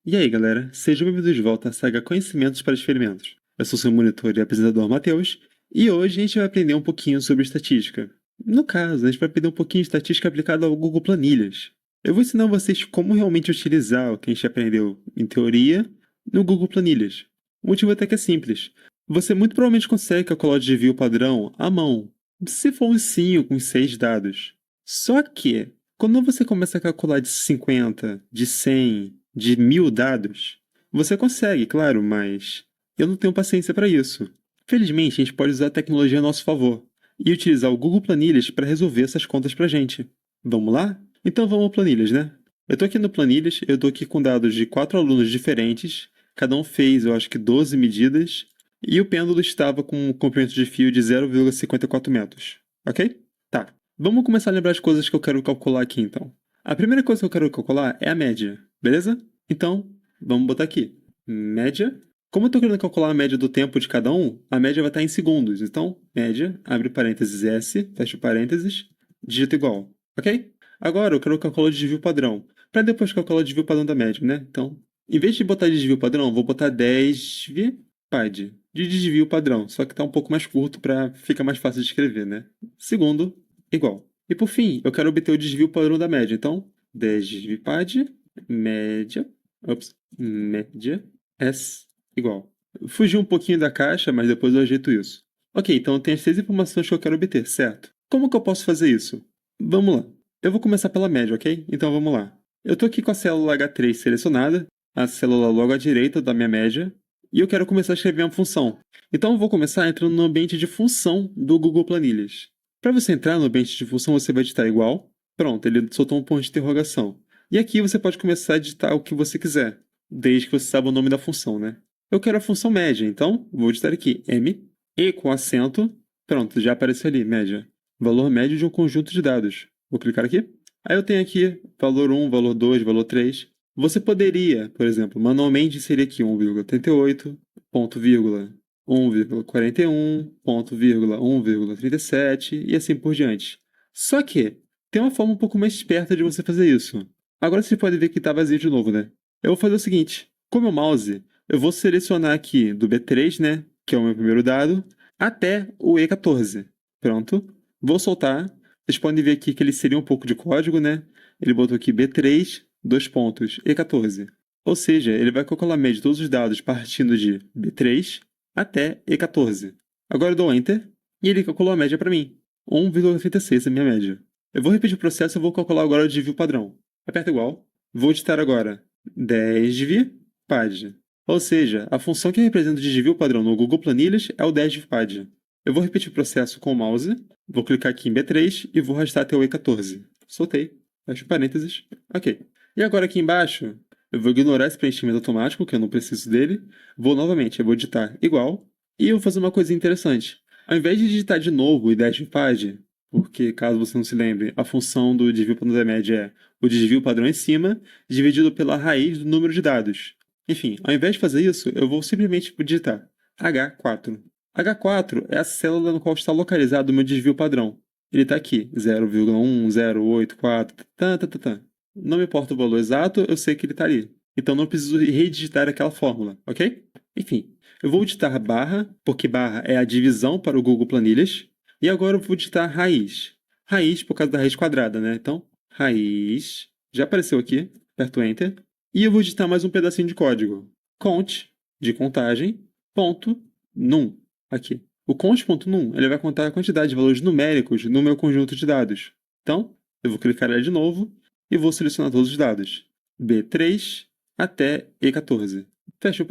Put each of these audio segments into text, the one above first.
E aí, galera, sejam bem-vindos de volta à saga Conhecimentos para Experimentos. Eu sou seu monitor e apresentador Matheus, e hoje a gente vai aprender um pouquinho sobre estatística. No caso, a gente vai aprender um pouquinho de estatística aplicada ao Google Planilhas. Eu vou ensinar vocês como realmente utilizar o que a gente aprendeu em teoria no Google Planilhas. O motivo até que é simples. Você muito provavelmente consegue calcular o desvio padrão à mão, se for uns 5, uns 6 dados. Só que, quando você começa a calcular de 50, de 100, de 1000 dados, você consegue, claro, mas eu não tenho paciência para isso. Felizmente, a gente pode usar a tecnologia a nosso favor e utilizar o Google Planilhas para resolver essas contas para a gente. Vamos lá? Então vamos ao Planilhas, né? Eu estou aqui no Planilhas, eu estou aqui com dados de 4 alunos diferentes, cada um fez, eu acho que 12 medidas, e o pêndulo estava com um comprimento de fio de 0,54 metros. Ok? Tá. Vamos começar a lembrar as coisas que eu quero calcular aqui, então. A primeira coisa que eu quero calcular é a média, beleza? Então, vamos botar aqui. Média. Como eu estou querendo calcular a média do tempo de cada um, a média vai estar em segundos. Então, média, abre parênteses S, fecha parênteses, dígito igual. Ok? Agora eu quero calcular o desvio padrão, para depois calcular o desvio padrão da média, né? Então, em vez de botar desvio padrão, vou botar 10 PAD de desvio padrão, só que está um pouco mais curto para ficar mais fácil de escrever, né? Segundo, igual. E por fim, eu quero obter o desvio padrão da média. Então, 10 desvio PAD, média, média, S igual. Fugi um pouquinho da caixa, mas depois eu ajeito isso. Ok, então tem as 6 informações que eu quero obter, certo? Como que eu posso fazer isso? Vamos lá. Eu vou começar pela média, ok? Então vamos lá. Eu estou aqui com a célula H3 selecionada, a célula logo à direita da minha média, e eu quero começar a escrever uma função. Então eu vou começar entrando no ambiente de função do Google Planilhas. Para você entrar no ambiente de função, você vai digitar igual. Pronto, ele soltou um ponto de interrogação. E aqui você pode começar a digitar o que você quiser, desde que você saiba o nome da função, né? Eu quero a função média, então vou digitar aqui m, e com acento. Pronto, já apareceu ali, média. Valor médio de um conjunto de dados. Vou clicar aqui. Aí eu tenho aqui valor 1, valor 2, valor 3. Você poderia, por exemplo, manualmente inserir aqui 1,38, ponto vírgula 1,41, ponto vírgula 1,37 e assim por diante. Só que tem uma forma um pouco mais esperta de você fazer isso. Agora você pode ver que está vazio de novo, né? Eu vou fazer o seguinte, com o meu mouse, eu vou selecionar aqui do B3, né, que é o meu primeiro dado, até o E14. Pronto. Vou soltar. Vocês podem ver aqui que ele seria um pouco de código, né? Ele botou aqui B3, dois pontos, E14. Ou seja, ele vai calcular a média de todos os dados partindo de B3 até E14. Agora eu dou Enter e ele calculou a média para mim. 1,36 é a minha média. Eu vou repetir o processo e vou calcular agora o desvio padrão. Aperta igual. Vou digitar agora 10 PAD. Ou seja, a função que representa o desvio padrão no Google Planilhas é o 10 Eu vou repetir o processo com o mouse, vou clicar aqui em B3 e vou arrastar até o E14. Soltei, fecho parênteses, ok. E agora aqui embaixo, eu vou ignorar esse preenchimento automático, que eu não preciso dele. Vou novamente, eu vou digitar igual, e eu vou fazer uma coisa interessante. Ao invés de digitar de novo o 10 porque, caso você não se lembre, a função do desvio padrão da média é o desvio padrão em cima, dividido pela raiz do número de dados. Enfim, ao invés de fazer isso, eu vou simplesmente digitar H4. H4 é a célula no qual está localizado o meu desvio padrão. Ele está aqui, 0,1084, Não me importa o valor exato, eu sei que ele está ali. Então não preciso redigitar aquela fórmula, ok? Enfim, eu vou digitar barra, porque barra é a divisão para o Google Planilhas. E agora eu vou digitar raiz. Raiz por causa da raiz quadrada, né? Então, raiz, já apareceu aqui, aperto Enter. E eu vou digitar mais um pedacinho de código. Cont, de contagem, ponto, num, aqui. O const.num, ele vai contar a quantidade de valores numéricos no meu conjunto de dados. Então, eu vou clicar ali de novo e vou selecionar todos os dados. B3 até E14. Fecho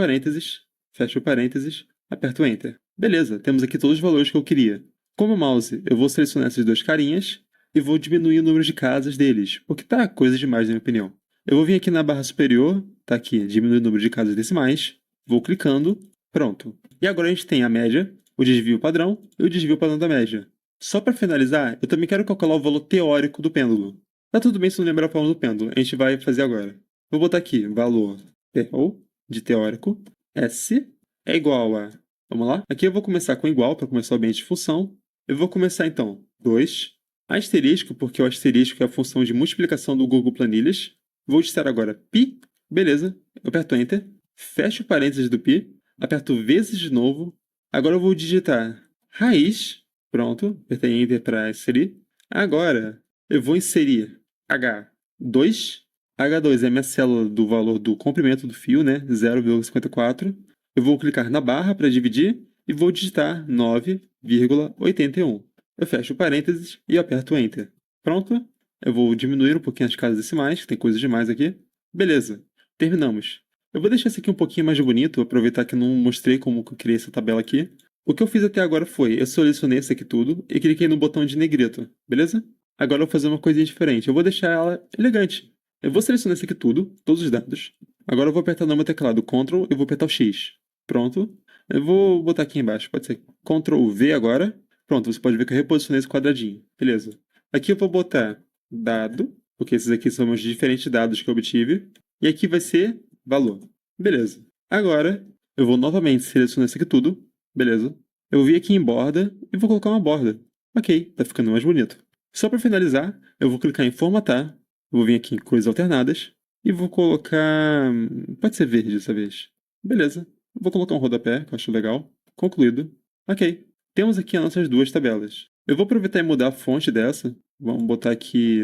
parênteses, aperto Enter. Beleza, temos aqui todos os valores que eu queria. Com o meu mouse, eu vou selecionar esses dois carinhas e vou diminuir o número de casas deles, porque tá coisa demais na minha opinião. Eu vou vir aqui na barra superior, tá aqui, diminuir o número de casas decimais, vou clicando, pronto. E agora a gente tem a média, o desvio padrão e o desvio padrão da média. Só para finalizar, eu também quero calcular o valor teórico do pêndulo. Tá tudo bem se não lembrar a forma do pêndulo, a gente vai fazer agora. Vou botar aqui, valor TO, de teórico, S é igual a... Vamos lá? Aqui eu vou começar com igual, para começar o ambiente de função. Eu vou começar então, 2, asterisco, porque o asterisco é a função de multiplicação do Google Planilhas. Vou digitar agora π, Beleza, eu aperto Enter, fecho o parênteses do pi, aperto vezes de novo. Agora eu vou digitar raiz, pronto, apertei Enter para inserir. Agora eu vou inserir H2. H2 é a minha célula do valor do comprimento do fio, né? 0,54. Eu vou clicar na barra para dividir e vou digitar 9,81. Eu fecho o parênteses e aperto Enter. Pronto. Eu vou diminuir um pouquinho as casas decimais, que tem coisa demais aqui. Beleza. Terminamos. Eu vou deixar isso aqui um pouquinho mais bonito, aproveitar que eu não mostrei como que eu criei essa tabela aqui. O que eu fiz até agora foi, eu selecionei isso aqui tudo e cliquei no botão de negrito, beleza? Agora eu vou fazer uma coisinha diferente. Eu vou deixar ela elegante. Eu vou selecionar isso aqui tudo, todos os dados. Agora eu vou apertar no meu teclado Ctrl e vou apertar o X. Pronto. Eu vou botar aqui embaixo, pode ser Ctrl V agora. Pronto, você pode ver que eu reposicionei esse quadradinho. Beleza. Aqui eu vou botar dado, porque esses aqui são os diferentes dados que eu obtive. E aqui vai ser valor. Beleza. Agora eu vou novamente selecionar isso aqui tudo. Beleza. Eu vou vir aqui em borda e vou colocar uma borda. Ok, tá ficando mais bonito. Só para finalizar, eu vou clicar em formatar. Vou vir aqui em cores alternadas e vou colocar. Pode ser verde dessa vez. Beleza. Vou colocar um rodapé, que eu acho legal. Concluído. Ok. Temos aqui as nossas duas tabelas. Eu vou aproveitar e mudar a fonte dessa. Vamos botar aqui.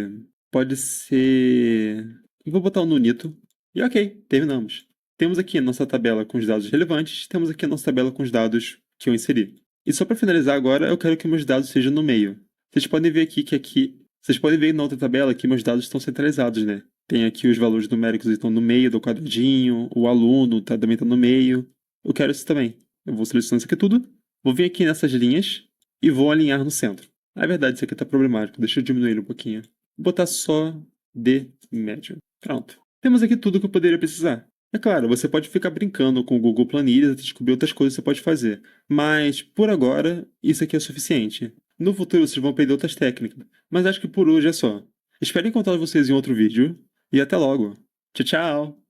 Pode ser. Eu vou botar o Nunito. E ok, terminamos. Temos aqui a nossa tabela com os dados relevantes. Temos aqui a nossa tabela com os dados que eu inseri. E só para finalizar agora, eu quero que meus dados sejam no meio. Vocês podem ver aqui. Vocês podem ver na outra tabela que meus dados estão centralizados, né? Tem aqui os valores numéricos que estão no meio do quadradinho, o aluno também está no meio. Eu quero isso também. Eu vou selecionar isso aqui tudo, vou vir aqui nessas linhas e vou alinhar no centro. Na verdade, isso aqui está problemático, deixa eu diminuir um pouquinho. Vou botar só D médio. Pronto. Temos aqui tudo que eu poderia precisar. É claro, você pode ficar brincando com o Google Planilhas e descobrir outras coisas que você pode fazer. Mas, por agora, isso aqui é suficiente. No futuro, vocês vão aprender outras técnicas. Mas acho que por hoje é só. Espero encontrar vocês em outro vídeo. E até logo. Tchau, tchau!